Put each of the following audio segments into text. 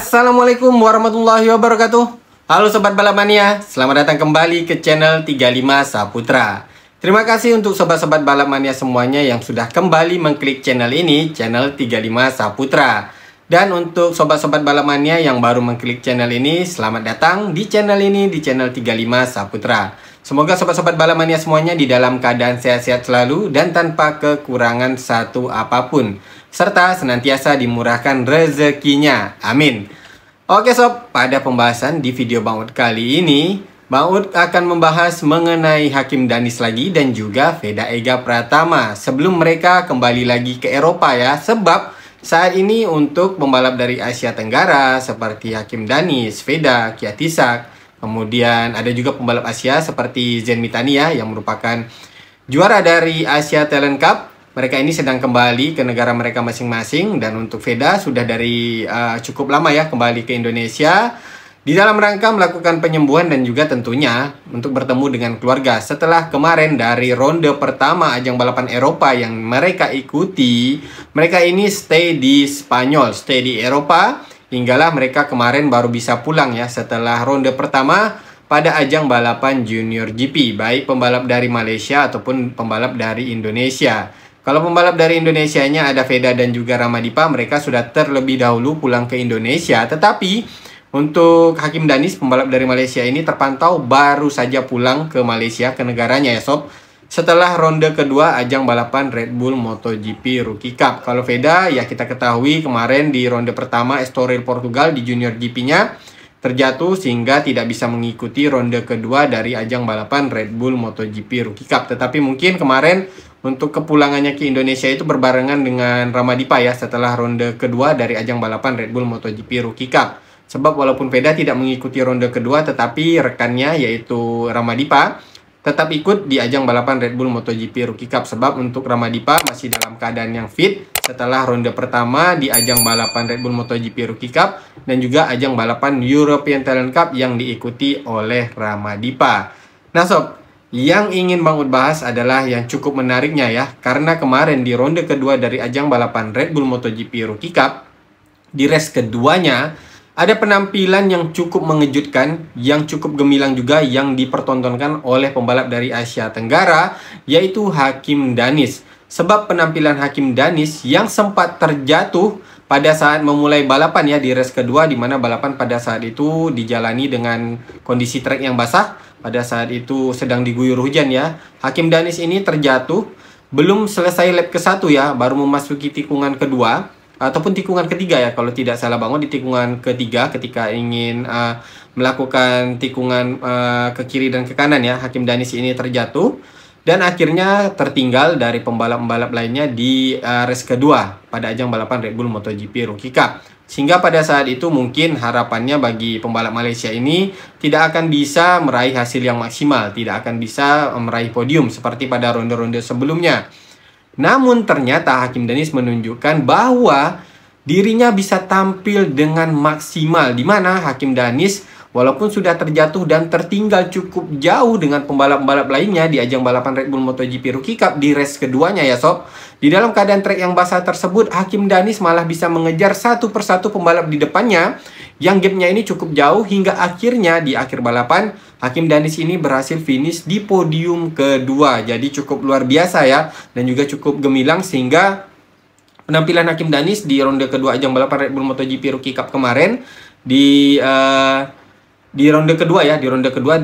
Assalamualaikum warahmatullahi wabarakatuh. Halo Sobat Balap Mania, selamat datang kembali ke channel 35 Saputra. Terima kasih untuk sobat-sobat Balap Mania semuanya yang sudah kembali mengklik channel ini, channel 35 Saputra. Dan untuk sobat-sobat Balap Mania yang baru mengklik channel ini, selamat datang di channel ini, di channel 35 Saputra. Semoga sobat-sobat Balap Mania semuanya di dalam keadaan sehat-sehat selalu dan tanpa kekurangan satu apapun, serta senantiasa dimurahkan rezekinya. Amin. Oke sob, pada pembahasan di video Bang Ud kali ini, Bang Ud akan membahas mengenai Hakim Danis lagi dan juga Veda Ega Pratama sebelum mereka kembali lagi ke Eropa ya. Sebab saat ini untuk pembalap dari Asia Tenggara seperti Hakim Danis, Veda, Kiatisak, kemudian ada juga pembalap Asia seperti Zen Mitania yang merupakan juara dari Asia Talent Cup. Mereka ini sedang kembali ke negara mereka masing-masing. Dan untuk Veda sudah dari cukup lama ya kembali ke Indonesia di dalam rangka melakukan penyembuhan dan juga tentunya untuk bertemu dengan keluarga. Setelah kemarin dari ronde pertama ajang balapan Eropa yang mereka ikuti, mereka ini stay di Spanyol, stay di Eropa, hinggalah mereka kemarin baru bisa pulang ya setelah ronde pertama pada ajang balapan Junior GP, baik pembalap dari Malaysia ataupun pembalap dari Indonesia. Kalau pembalap dari Indonesianya ada Veda dan juga Ramadipa, mereka sudah terlebih dahulu pulang ke Indonesia. Tetapi untuk Hakim Danis, pembalap dari Malaysia ini terpantau baru saja pulang ke Malaysia, ke negaranya ya sob, setelah ronde kedua ajang balapan Red Bull MotoGP Rookie Cup. Kalau Veda ya kita ketahui kemarin di ronde pertama Estoril Portugal di Junior GP-nya terjatuh sehingga tidak bisa mengikuti ronde kedua dari ajang balapan Red Bull MotoGP Rookie Cup. Tetapi mungkin kemarin untuk kepulangannya ke Indonesia itu berbarengan dengan Ramadipa ya setelah ronde kedua dari ajang balapan Red Bull MotoGP Rookie Cup. Sebab walaupun Veda tidak mengikuti ronde kedua, tetapi rekannya yaitu Ramadipa tetap ikut di ajang balapan Red Bull MotoGP Rookie Cup. Sebab untuk Ramadipa masih dalam keadaan yang fit setelah ronde pertama di ajang balapan Red Bull MotoGP Rookie Cup dan juga ajang balapan European Talent Cup yang diikuti oleh Ramadipa. Nah sob, yang ingin Bang Ud bahas adalah yang cukup menariknya ya, karena kemarin di ronde kedua dari ajang balapan Red Bull MotoGP Rookie Cup, di race keduanya ada penampilan yang cukup mengejutkan, yang cukup gemilang juga yang dipertontonkan oleh pembalap dari Asia Tenggara, yaitu Hakim Danis. Sebab penampilan Hakim Danis yang sempat terjatuh pada saat memulai balapan ya di race kedua, di mana balapan pada saat itu dijalani dengan kondisi trek yang basah. Pada saat itu sedang diguyur hujan ya. Hakim Danis ini terjatuh belum selesai lap ke-1 ya, baru memasuki tikungan kedua ataupun tikungan ketiga ya kalau tidak salah bangun, di tikungan ketiga ketika ingin melakukan tikungan ke kiri dan ke kanan ya, Hakim Danis ini terjatuh dan akhirnya tertinggal dari pembalap-pembalap lainnya di race kedua pada ajang balapan Red Bull MotoGP Rookie Cup. Sehingga pada saat itu mungkin harapannya bagi pembalap Malaysia ini tidak akan bisa meraih hasil yang maksimal, tidak akan bisa meraih podium seperti pada ronde-ronde sebelumnya. Namun ternyata Hakim Danis menunjukkan bahwa dirinya bisa tampil dengan maksimal, di mana Hakim Danis walaupun sudah terjatuh dan tertinggal cukup jauh dengan pembalap-pembalap lainnya di ajang balapan Red Bull MotoGP Rookie Cup di race keduanya ya sob, di dalam keadaan trek yang basah tersebut, Hakim Danis malah bisa mengejar satu persatu pembalap di depannya yang gapnya ini cukup jauh, hingga akhirnya di akhir balapan Hakim Danis ini berhasil finish di podium kedua. Jadi cukup luar biasa ya, dan juga cukup gemilang, sehingga penampilan Hakim Danis di ronde kedua ajang balapan Red Bull MotoGP Rookie Cup kemarin di ronde kedua ya, di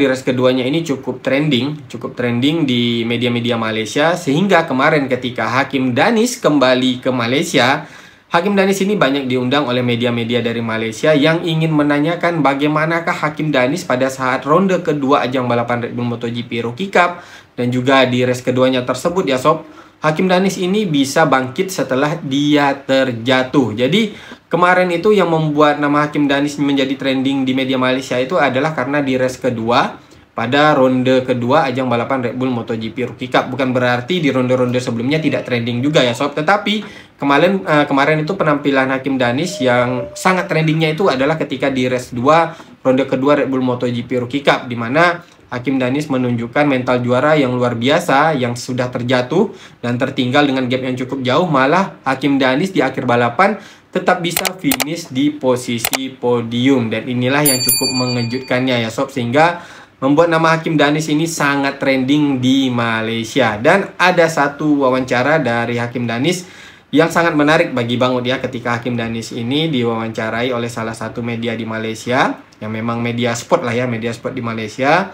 race keduanya ini cukup trending di media-media Malaysia, sehingga kemarin ketika Hakim Danis kembali ke Malaysia, Hakim Danis ini banyak diundang oleh media-media dari Malaysia yang ingin menanyakan bagaimanakah Hakim Danis pada saat ronde kedua ajang balapan Red Bull MotoGP Rookie Cup dan juga di race keduanya tersebut ya sob, Hakim Danis ini bisa bangkit setelah dia terjatuh. Jadi kemarin itu yang membuat nama Hakim Danis menjadi trending di media Malaysia itu adalah karena di race kedua pada ronde kedua ajang balapan Red Bull MotoGP Rookie Cup. Bukan berarti di ronde-ronde sebelumnya tidak trending juga ya sob, tetapi kemarin itu penampilan Hakim Danis yang sangat trendingnya itu adalah ketika di race 2 ronde kedua Red Bull MotoGP Rookie Cup, di mana Hakim Danis menunjukkan mental juara yang luar biasa, yang sudah terjatuh dan tertinggal dengan gap yang cukup jauh. Malah Hakim Danis di akhir balapan tetap bisa finish di posisi podium, dan inilah yang cukup mengejutkannya ya sob, sehingga membuat nama Hakim Danis ini sangat trending di Malaysia. Dan ada satu wawancara dari Hakim Danis yang sangat menarik bagi Bang Ud ya, ketika Hakim Danis ini diwawancarai oleh salah satu media di Malaysia, yang memang media sport lah ya, media sport di Malaysia,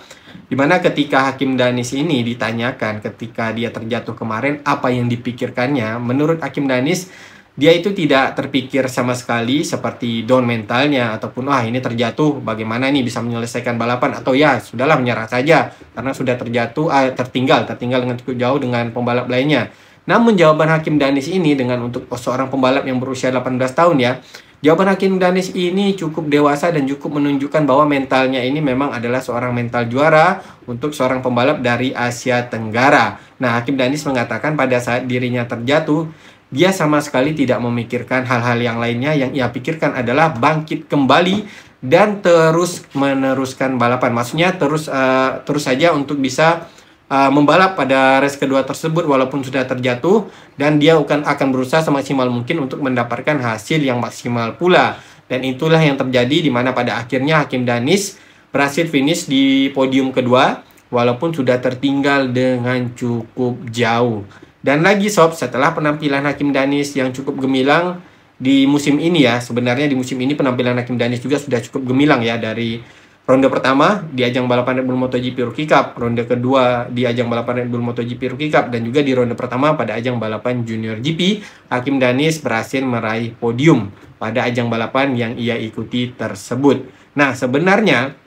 dimana ketika Hakim Danis ini ditanyakan ketika dia terjatuh kemarin apa yang dipikirkannya, menurut Hakim Danis dia itu tidak terpikir sama sekali seperti down mentalnya ataupun wah ini terjatuh bagaimana nih bisa menyelesaikan balapan, atau ya sudahlah menyerah saja karena sudah terjatuh tertinggal dengan cukup jauh dengan pembalap lainnya. Namun jawaban Hakim Danis ini dengan untuk seorang pembalap yang berusia 18 tahun ya, jawaban Hakim Danis ini cukup dewasa dan cukup menunjukkan bahwa mentalnya ini memang adalah seorang mental juara untuk seorang pembalap dari Asia Tenggara. Nah, Hakim Danis mengatakan pada saat dirinya terjatuh, dia sama sekali tidak memikirkan hal-hal yang lainnya. Yang ia pikirkan adalah bangkit kembali dan terus meneruskan balapan. Maksudnya terus saja untuk bisa membalap pada race kedua tersebut walaupun sudah terjatuh, dan dia akan berusaha semaksimal mungkin untuk mendapatkan hasil yang maksimal pula. Dan itulah yang terjadi, di mana pada akhirnya Hakim Danis berhasil finish di podium kedua walaupun sudah tertinggal dengan cukup jauh. Dan lagi sob, setelah penampilan Hakim Danis yang cukup gemilang di musim ini ya, sebenarnya di musim ini penampilan Hakim Danis juga sudah cukup gemilang ya, dari ronde pertama di ajang balapan Red Bull MotoGP Rookie Cup, ronde kedua di ajang balapan Red Bull MotoGP Rookie Cup, dan juga di ronde pertama pada ajang balapan Junior GP, Hakim Danis berhasil meraih podium pada ajang balapan yang ia ikuti tersebut. Nah, sebenarnya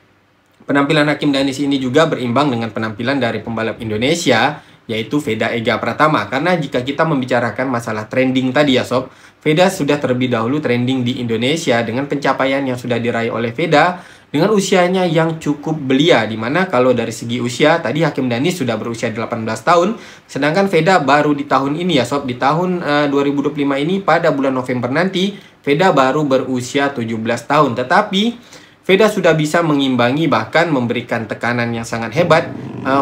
penampilan Hakim Danis ini juga berimbang dengan penampilan dari pembalap Indonesia, yaitu Veda Ega Pratama. Karena jika kita membicarakan masalah trending tadi ya sob, Veda sudah terlebih dahulu trending di Indonesia dengan pencapaian yang sudah diraih oleh Veda dengan usianya yang cukup belia, dimana kalau dari segi usia tadi Hakim Danis sudah berusia 18 tahun, sedangkan Veda baru di tahun ini ya sob, di tahun 2025 ini pada bulan November nanti Veda baru berusia 17 tahun. Tetapi Veda sudah bisa mengimbangi, bahkan memberikan tekanan yang sangat hebat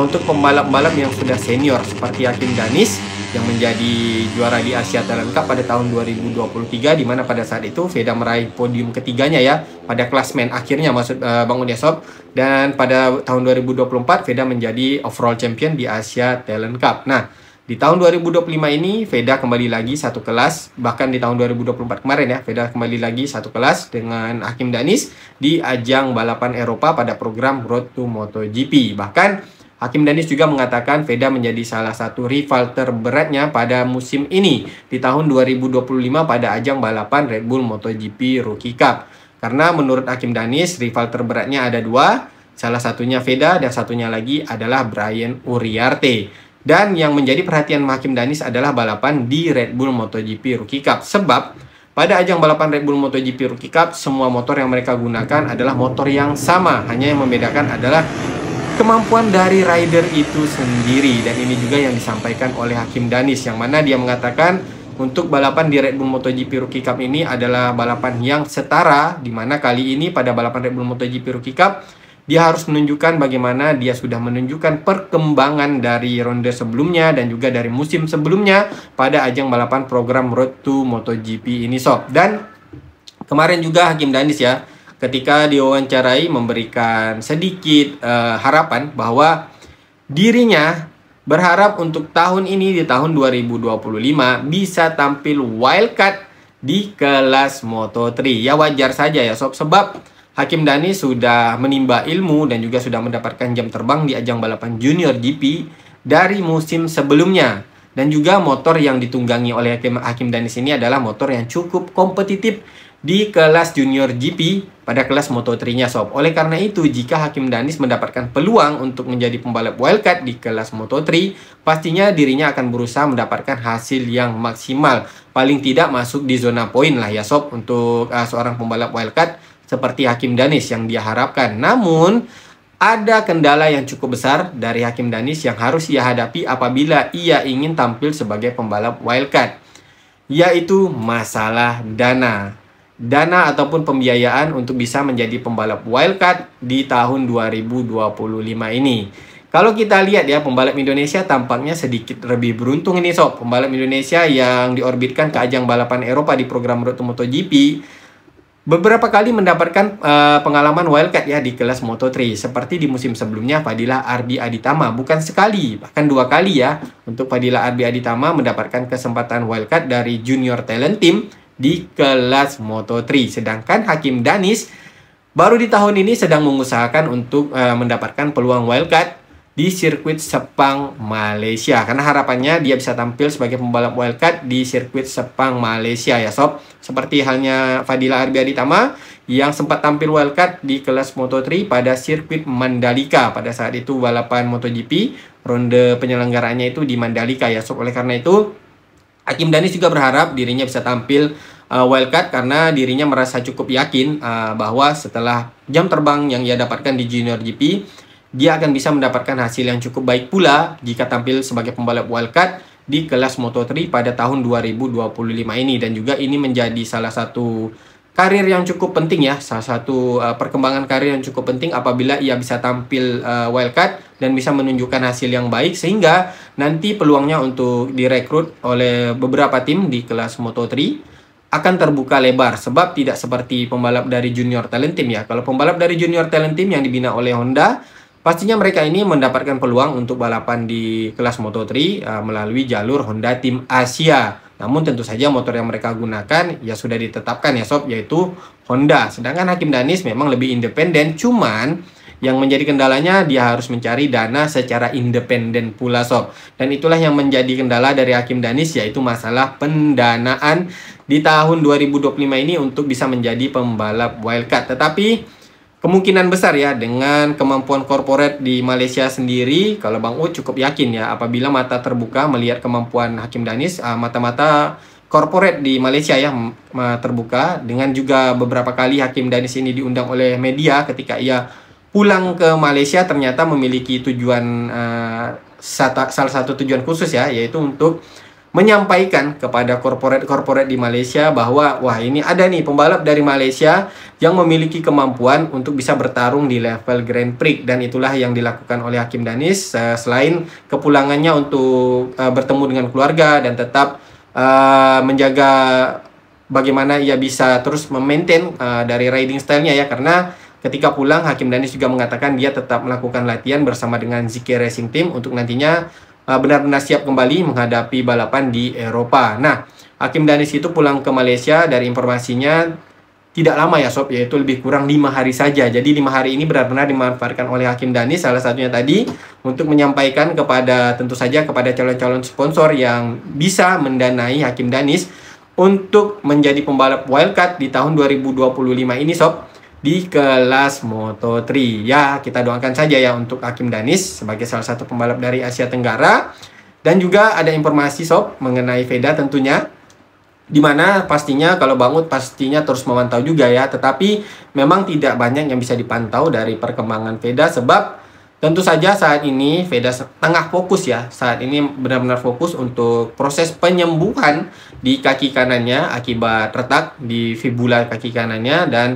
untuk pembalap-pembalap yang sudah senior seperti Hakim Danis yang menjadi juara di Asia Talent Cup pada tahun 2023, di mana pada saat itu Veda meraih podium ketiganya ya pada klasmen akhirnya, maksud Bang Ud sob. Dan pada tahun 2024 Veda menjadi overall champion di Asia Talent Cup. Nah, di tahun 2025 ini Veda kembali lagi satu kelas, bahkan di tahun 2024 kemarin ya, Veda kembali lagi satu kelas dengan Hakim Danis di ajang balapan Eropa pada program Road to MotoGP. Bahkan Hakim Danis juga mengatakan Veda menjadi salah satu rival terberatnya pada musim ini di tahun 2025 pada ajang balapan Red Bull MotoGP Rookie Cup. Karena menurut Hakim Danis rival terberatnya ada dua, salah satunya Veda dan satunya lagi adalah Brian Uriarte. Dan yang menjadi perhatian Hakim Danis adalah balapan di Red Bull MotoGP Rookie Cup. Sebab pada ajang balapan Red Bull MotoGP Rookie Cup, semua motor yang mereka gunakan adalah motor yang sama. Hanya yang membedakan adalah kemampuan dari rider itu sendiri. Dan ini juga yang disampaikan oleh Hakim Danis, yang mana dia mengatakan untuk balapan di Red Bull MotoGP Rookie Cup ini adalah balapan yang setara, di mana kali ini pada balapan Red Bull MotoGP Rookie Cup dia harus menunjukkan bagaimana dia sudah menunjukkan perkembangan dari ronde sebelumnya dan juga dari musim sebelumnya pada ajang balapan program Road to MotoGP ini sob. Dan kemarin juga Hakim Danis ya, ketika diwawancarai memberikan sedikit harapan bahwa dirinya berharap untuk tahun ini, di tahun 2025 bisa tampil wildcard di kelas Moto3. Ya wajar saja ya sob, sebab Hakim Danis sudah menimba ilmu dan juga sudah mendapatkan jam terbang di ajang balapan Junior GP dari musim sebelumnya. Dan juga motor yang ditunggangi oleh Hakim Danis ini adalah motor yang cukup kompetitif di kelas Junior GP pada kelas Moto3-nya sob. Oleh karena itu, jika Hakim Danis mendapatkan peluang untuk menjadi pembalap wildcard di kelas Moto3, pastinya dirinya akan berusaha mendapatkan hasil yang maksimal. Paling tidak masuk di zona poin lah ya sob untuk seorang pembalap wildcard seperti Hakim Danis yang dia harapkan. Namun ada kendala yang cukup besar dari Hakim Danis yang harus ia hadapi apabila ia ingin tampil sebagai pembalap wildcard, yaitu masalah dana. dana ataupun pembiayaan untuk bisa menjadi pembalap wildcard di tahun 2025 ini. Kalau kita lihat ya, pembalap Indonesia tampaknya sedikit lebih beruntung ini sob. Pembalap Indonesia yang diorbitkan ke ajang balapan Eropa di program Road to MotoGP beberapa kali mendapatkan pengalaman wildcard ya di kelas Moto3. Seperti di musim sebelumnya Fadilah Arbi Aditama, bukan sekali, bahkan 2 kali ya. Untuk Fadilah Arbi Aditama mendapatkan kesempatan wildcard dari Junior Talent Team di kelas Moto3. Sedangkan Hakim Danis baru di tahun ini sedang mengusahakan untuk mendapatkan peluang wildcard di sirkuit Sepang Malaysia, karena harapannya dia bisa tampil sebagai pembalap wildcard di sirkuit Sepang Malaysia ya sob. Seperti halnya Fadilah Arbi Aditama yang sempat tampil wildcard di kelas Moto3 pada sirkuit Mandalika. Pada saat itu balapan MotoGP, ronde penyelenggaraannya itu di Mandalika ya sob. Oleh karena itu Hakim Danis juga berharap dirinya bisa tampil wildcard karena dirinya merasa cukup yakin bahwa setelah jam terbang yang ia dapatkan di Junior GP, dia akan bisa mendapatkan hasil yang cukup baik pula jika tampil sebagai pembalap wildcard di kelas Moto3 pada tahun 2025 ini. Dan juga ini menjadi salah satu karir yang cukup penting ya, salah satu perkembangan karir yang cukup penting apabila ia bisa tampil wildcard dan bisa menunjukkan hasil yang baik, sehingga nanti peluangnya untuk direkrut oleh beberapa tim di kelas Moto3 akan terbuka lebar. Sebab tidak seperti pembalap dari Junior Talent Team ya. Kalau pembalap dari Junior Talent Team yang dibina oleh Honda, pastinya mereka ini mendapatkan peluang untuk balapan di kelas Moto3 melalui jalur Honda Tim Asia. Namun tentu saja motor yang mereka gunakan ya sudah ditetapkan ya sob, yaitu Honda. Sedangkan Hakim Danis memang lebih independen, cuman yang menjadi kendalanya dia harus mencari dana secara independen pula sob. Dan itulah yang menjadi kendala dari Hakim Danis, yaitu masalah pendanaan di tahun 2025 ini untuk bisa menjadi pembalap wildcard. Tetapi kemungkinan besar ya dengan kemampuan korporat di Malaysia sendiri, kalau Bang Ud cukup yakin ya apabila mata terbuka melihat kemampuan Hakim Danis, mata-mata korporat di Malaysia ya terbuka. Dengan juga beberapa kali Hakim Danis ini diundang oleh media ketika ia pulang ke Malaysia, ternyata memiliki tujuan salah satu tujuan khusus ya, yaitu untuk menyampaikan kepada korporat di Malaysia bahwa wah, ini ada nih pembalap dari Malaysia yang memiliki kemampuan untuk bisa bertarung di level Grand Prix. Dan itulah yang dilakukan oleh Hakim Danis selain kepulangannya untuk bertemu dengan keluarga dan tetap menjaga bagaimana ia bisa terus memaintain dari riding style-nya ya. Karena ketika pulang Hakim Danis juga mengatakan dia tetap melakukan latihan bersama dengan ZK Racing Team untuk nantinya benar-benar siap kembali menghadapi balapan di Eropa. Nah, Hakim Danis itu pulang ke Malaysia, dari informasinya tidak lama ya sob, yaitu lebih kurang 5 hari saja. Jadi 5 hari ini benar-benar dimanfaatkan oleh Hakim Danis, salah satunya tadi untuk menyampaikan kepada, tentu saja kepada calon-calon sponsor yang bisa mendanai Hakim Danis untuk menjadi pembalap wildcard di tahun 2025 ini sob, di kelas Moto3. Ya, kita doakan saja ya untuk Hakim Danis sebagai salah satu pembalap dari Asia Tenggara. Dan juga ada informasi sob mengenai Veda tentunya, dimana pastinya kalau Bang Ud pastinya terus memantau juga ya. Tetapi memang tidak banyak yang bisa dipantau dari perkembangan Veda, sebab tentu saja saat ini Veda tengah fokus ya. Saat ini benar-benar fokus untuk proses penyembuhan di kaki kanannya akibat retak di fibula kaki kanannya. Dan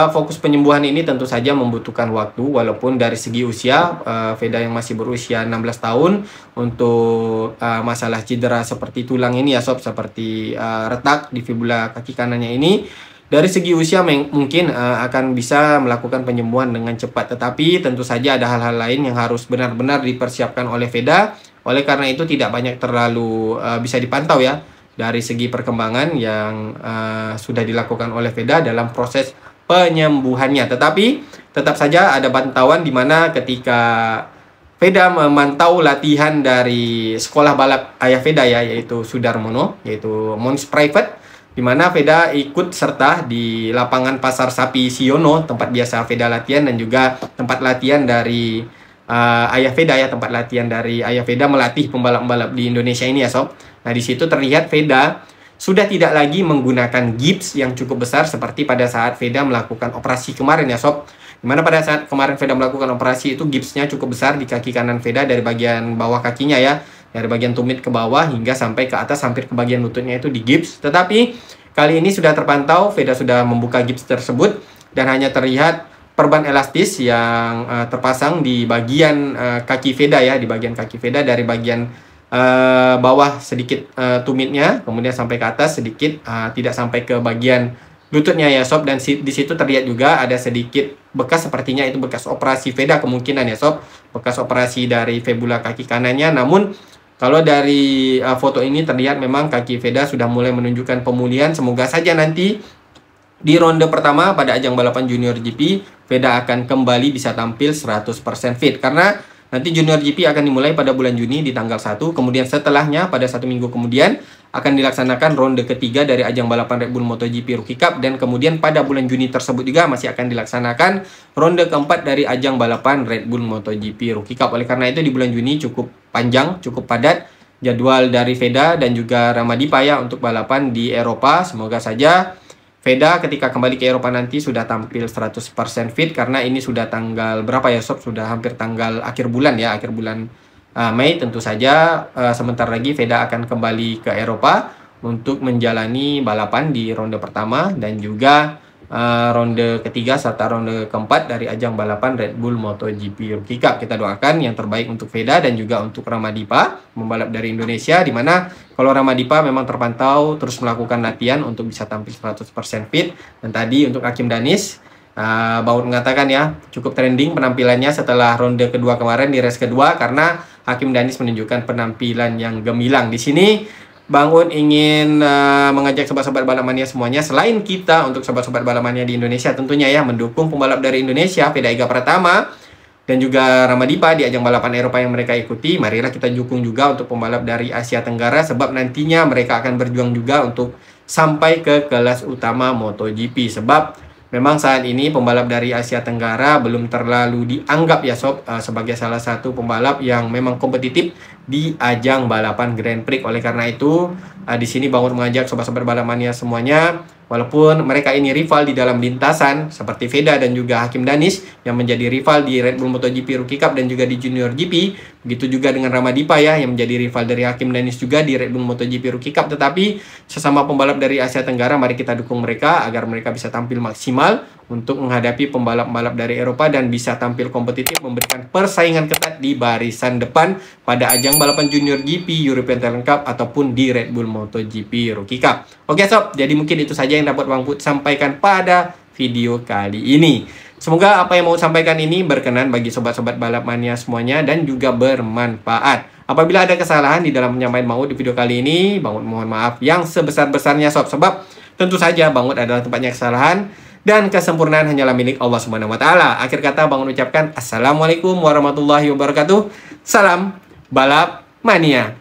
fokus penyembuhan ini tentu saja membutuhkan waktu, walaupun dari segi usia Veda yang masih berusia 16 tahun untuk masalah cedera seperti tulang ini ya sob, seperti retak di fibula kaki kanannya ini, dari segi usia mungkin akan bisa melakukan penyembuhan dengan cepat. Tetapi tentu saja ada hal-hal lain yang harus benar-benar dipersiapkan oleh Veda. Oleh karena itu tidak banyak terlalu bisa dipantau ya dari segi perkembangan yang sudah dilakukan oleh Veda dalam proses penyembuhannya. Tetapi tetap saja ada pantauan di mana ketika Veda memantau latihan dari sekolah balap ayah Veda ya, yaitu Sudarmono, yaitu Mons Private, di mana Veda ikut serta di lapangan Pasar Sapi Siono, tempat biasa Veda latihan, dan juga tempat latihan dari ayah Veda ya, tempat latihan dari ayah Veda melatih pembalap-pembalap di Indonesia ini ya sob. Nah, di situ terlihat Veda sudah tidak lagi menggunakan gips yang cukup besar seperti pada saat Veda melakukan operasi kemarin ya sob. Dimana pada saat kemarin Veda melakukan operasi itu gipsnya cukup besar di kaki kanan Veda, dari bagian bawah kakinya ya, dari bagian tumit ke bawah hingga sampai ke atas hampir ke bagian lututnya itu di gips. Tetapi kali ini sudah terpantau Veda sudah membuka gips tersebut dan hanya terlihat perban elastis yang terpasang di bagian kaki Veda ya, di bagian kaki Veda dari bagian bawah sedikit tumitnya, kemudian sampai ke atas sedikit, tidak sampai ke bagian lututnya ya sob. Dan di situ terlihat juga ada sedikit bekas, sepertinya itu bekas operasi Veda kemungkinan ya sob, bekas operasi dari fibula kaki kanannya. Namun kalau dari foto ini terlihat memang kaki Veda sudah mulai menunjukkan pemulihan. Semoga saja nanti di ronde pertama pada ajang balapan Junior GP Veda akan kembali bisa tampil 100% fit, karena nanti Junior GP akan dimulai pada bulan Juni di tanggal 1, kemudian setelahnya pada 1 minggu kemudian akan dilaksanakan ronde ketiga dari ajang balapan Red Bull MotoGP Rookie Cup, dan kemudian pada bulan Juni tersebut juga masih akan dilaksanakan ronde keempat dari ajang balapan Red Bull MotoGP Rookie Cup. Oleh karena itu di bulan Juni cukup panjang, cukup padat jadwal dari Veda dan juga Ramadipa ya untuk balapan di Eropa. Semoga saja Veda ketika kembali ke Eropa nanti sudah tampil 100% fit, karena ini sudah tanggal berapa ya sob? Sudah hampir tanggal akhir bulan ya, akhir bulan Mei. Tentu saja sebentar lagi Veda akan kembali ke Eropa untuk menjalani balapan di ronde pertama dan juga ronde ketiga serta ronde keempat dari ajang balapan Red Bull MotoGP Rookie Cup. Kita doakan yang terbaik untuk Veda dan juga untuk Ramadipa, pembalap dari Indonesia, dimana kalau Ramadipa memang terpantau terus melakukan latihan untuk bisa tampil 100% fit. Dan tadi untuk Hakim Danis, Baut mengatakan ya cukup trending penampilannya setelah ronde kedua kemarin di race kedua, karena Hakim Danis menunjukkan penampilan yang gemilang. Di sini Bang Un ingin mengajak sobat-sobat balap mania semuanya, selain kita untuk sobat-sobat balap mania di Indonesia tentunya ya, mendukung pembalap dari Indonesia Veda Ega Pratama dan juga Ramadipa di ajang balapan Eropa yang mereka ikuti. Marilah kita dukung juga untuk pembalap dari Asia Tenggara, sebab nantinya mereka akan berjuang juga untuk sampai ke kelas utama MotoGP. Sebab memang saat ini pembalap dari Asia Tenggara belum terlalu dianggap ya sob sebagai salah satu pembalap yang memang kompetitif di ajang balapan Grand Prix. Oleh karena itu di sini Bang mengajak sobat-sobat balap mania semuanya, walaupun mereka ini rival di dalam lintasan seperti Veda dan juga Hakim Danis yang menjadi rival di Red Bull MotoGP Rookie Cup dan juga di Junior GP, begitu juga dengan Ramadipa ya yang menjadi rival dari Hakim Danis juga di Red Bull MotoGP Rookie Cup. Tetapi sesama pembalap dari Asia Tenggara, mari kita dukung mereka agar mereka bisa tampil maksimal untuk menghadapi pembalap-pembalap dari Eropa dan bisa tampil kompetitif, memberikan persaingan ketat di barisan depan pada ajang balapan Junior GP, European Talent Cup ataupun di Red Bull MotoGP Rookie Cup. Oke sob, jadi mungkin itu saja yang dapat Bang Put sampaikan pada video kali ini. Semoga apa yang mau sampaikan ini berkenan bagi sobat-sobat balap mania semuanya dan juga bermanfaat. Apabila ada kesalahan di dalam menyampaikan Bang Ut di video kali ini, Bang Ut mohon maaf yang sebesar-besarnya sob, sebab tentu saja Bang Ut adalah tempatnya kesalahan dan kesempurnaan hanyalah milik Allah Subhanahu wa taala. Akhir kata Bang Ut ucapkan assalamualaikum warahmatullahi wabarakatuh. Salam balap mania.